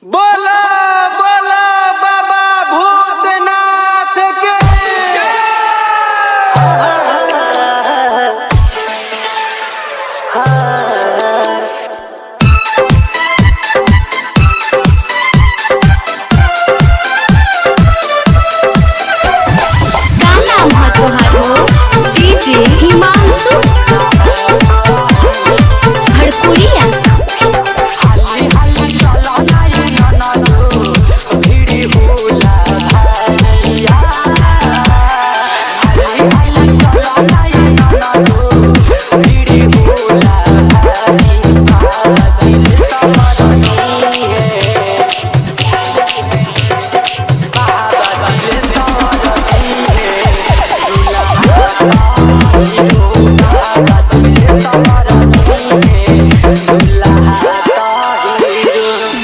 बोला बोला बाबा भूतनाथ के। गाना महत्वहार हो DJ Himanshu Bhadkudiya.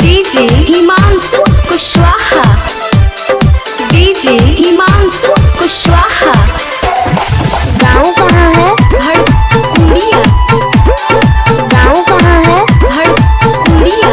DJ Himanshu Kushwaha, DJ Himanshu Kushwaha. गाँव कहाँ है? भड़कुड़िया। गाँव कहाँ है? भड़कुड़िया।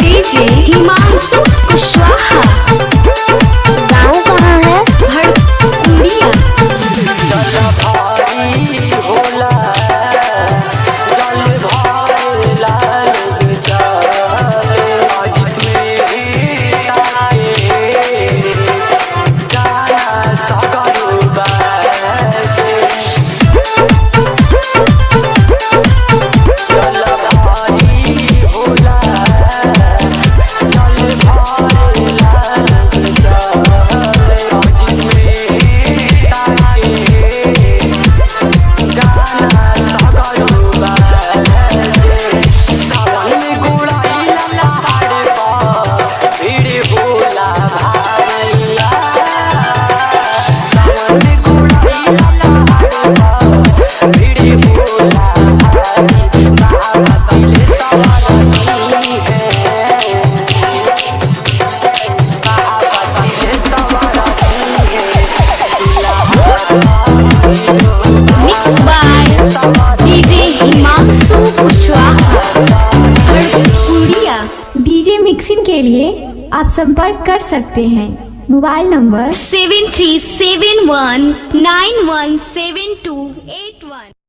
डीजे हिमांशु कुशवाहा। गाँव कहाँ है? Bhadkudiya. Mix by DJ Himanshu Kushwaha Bhadkudiya. DJ mixing के लिए आप संपर्क कर सकते हैं। Mobile number 7371917281।